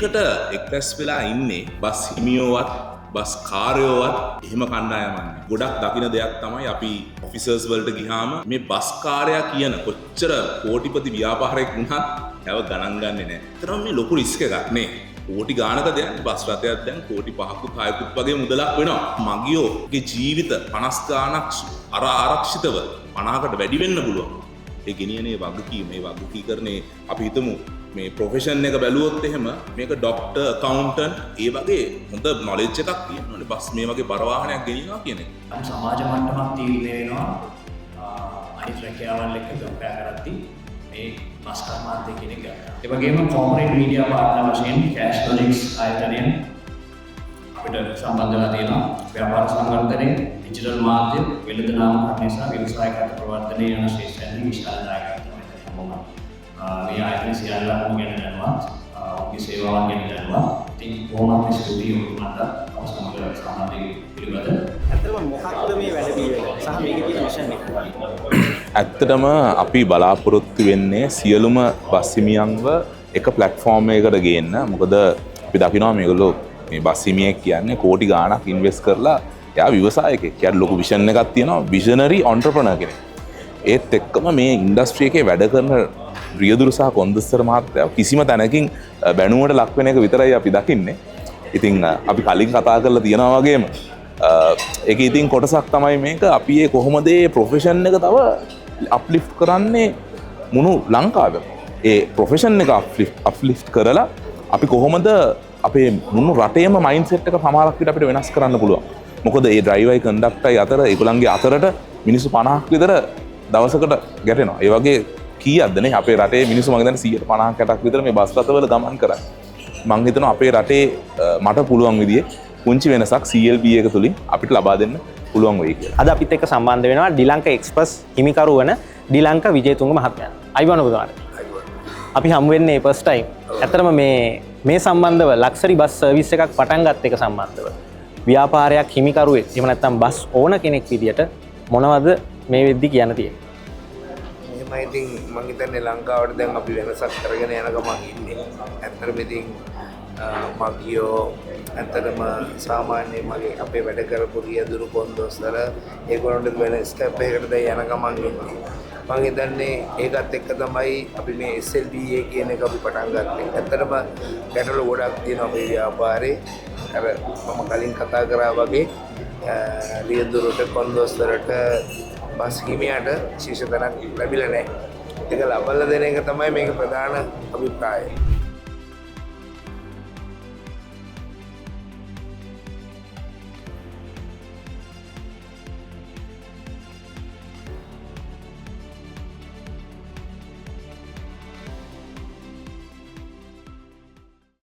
මේකට එක්රැස් වෙලා ඉන්නේ බස් හිමියෝවත් බස් කාර්යෝවත් එහෙම කණ්ඩායමක් නෙවෙයි. ගොඩක් දකින දෙයක් තමයි අපි ඔෆිසර්ස් වලට ගියාම මේ බස් කාර්යයා කියන කොච්චර කෝටිපති ව්‍යාපාරයක් වුණත් හැව ගණන් ගන්නෙ නැහැ. ඒතරම් මේ ලොකු රිස්ක් එකක් නේ. කෝටි ගානක දෙයක් බස් රථයක් දැන් කෝටි 5කුත් 6කුත් වගේ මුදලක් වෙනවා. මගියෝගේ ජීවිත 50 ගානක් ආරක්ෂිතව 50කට වැඩි වෙන්න පුළුවන්. ඒ ගෙනියනේ වගකීම මේ වගකීකරණේ අපි හිතමු මේ ප්‍රොෆෙෂන් එක බැලුවොත් එහෙම මේක ડોක්ටර් අකවුන්ටන්ට් ඒ වගේ හොඳ නොලෙජ් එකක් තියෙනවානේ බස් මේ වගේ බර වාහනයක් ගෙනියනවා කියන එක. සමාජ මට්ටමක් තීරණය වෙනවා අනිත් රැකියාවල් එක්ක කම්පෙයාර් කරද්දී මේ බස් කර්මාන්තය කියන එක. ඒ වගේම කෝපරේට් මීඩියා පාර්ට්නර් වශයෙන් කැෂ්ලොනික්ස් ආයතනයෙන් අපිට සම්බන්ධ වෙලා තියෙනවා. ව්‍යාපාර සංවර්ධනය, ඩිජිටල් මාධ්‍ය, වෙළඳ නාමකරණය සහ ව්‍යවසායකත්ව ප්‍රවර්ධනය යන ශිෂ්‍යයන්ගේ විශාල දායකත්වයක් තියෙනවා. මේ ආයතන සියල්ලම ගැන දැනුවත්, ඔබගේ සේවාවන් ගැන දැනුවත්. ඉතින් කොහොමද ස්තුතියි ඔබට අවසන් කරලා සම්බන්ධ පිළිබඳ. ඇත්තටම මොකක්ද මේ වැඩ පිළිවෙල සහ මේකේ තියෙන මිෂන් එක? ඇත්තටම අපි බලාපොරොත්තු වෙන්නේ සියලුම බස් හිමියන්ව එක ප්ලැට්ෆෝම් එකකට ගේන්න. මොකද අපි දකිනවා මේගොල්ලෝ මේ බස් හිමියෙක් කියන්නේ කෝටි ගාණක් ඉන්වෙස්ට් කරලා එයා ව්‍යවසායකයෙක්. එයාට ලොකු විෂන් එකක් තියෙනවා, විෂනරි ඔන්ටර්ප්‍රනර් කෙනෙක්. ඒත් එක්කම මේ ඉන්ඩස්ට්‍රි එකේ වැඩ කරන රියදුරු සහ කොන්දස්තර මහත්තයා කිසිම තැනකින් බැනුමට ලක් වෙන එක විතරයි අපි දකින්නේ. ඉතින් අපි කලින් කතා කරලා තියෙනවා වගේම ඒක ඉතින් කොටසක් තමයි මේක. අපි මේ කොහොමද මේ ප්‍රොෆෙෂන් එක තව අප්ලිෆ්ට් කරන්නේ මුණු ලංකාවෙම. ඒ ප්‍රොෆෙෂන් එක අප්ලිෆ්ට් කරලා අපි කොහොමද අපේ මුණු රටේම මයින්ඩ්සෙට් එක සමහරක් විට අපිට වෙනස් කරන්න පුළුවන්. මොකද මේ ඩ්‍රයිවර්යි කන්ඩක්ටර්යි අතර ඒගොල්ලන්ගේ අතරට මිනිස්සු 50ක් විතර දවසකට ගැටෙනවා. ඒ වගේ කීයක්ද නේ අපේ රටේ මිනිස්සු මම හිතන්නේ 150ක් 60ක් විතර මේ බස් රථවල ගමන් කරන්නේ. මම හිතනවා අපේ රටේ මට පුළුවන් විදිහේ පුංචි වෙනසක් CLB එක තුලින් අපිට ලබා දෙන්න පුළුවන් වෙයි කියලා. අද අපිත් එක්ක සම්බන්ධ වෙනවා ඩිලංක එක්ස්ප්‍රස් හිමිකරු වන ඩිලංක විජේතුංග මහත්මයා. අයිබෝන ඔබතුමාට. අපි හමු වෙන්නේ ෆස්ට් ටයිම්. ඇත්තටම මේ සම්බන්ධව ලක්සරි බස් සර්විස් එකක් පටන් ගත්ත එක සම්බන්ධව ව්‍යාපාරයක් හිමිකරුවෙක් එහෙම නැත්නම් බස් ඕන කෙනෙක් විදියට මොනවද මේ වෙද්දි කියන්න තියෙන්නේ? එහෙමයි ඉතින් මම හිතන්නේ ලංකාවට දැන් අපි වෙනසක් කරගෙන යන ගමන් ඉන්නේ. ඇත්තටම ඉතින් මගියෝ ඇත්තටම සාමාන්‍ය මගේ අපේ වැඩ කරපු රියදුරු කොන්දොස්තර ඒගොල්ලන්ට වෙන ස්ටෙප් එකකට දැන් යන ගමන් ඉන්නේ. මම හිතන්නේ ඒකත් එක්ක තමයි අපි මේ SLBA කියන එක අපි පටන් ගත්තේ. ඇත්තටම ගැටලු ගොඩක් තියෙනවා අපේ ව්‍යාපාරේ. අර මම කලින් කතා කරා වගේ රියදුරුට කොන්දොස්තරට බස් හිමියට ශීර්ෂ තැනක් ලැබිලා නැහැ. ඒක ලබලා දෙන එක තමයි මේක ප්‍රධාන අභිප්‍රායය.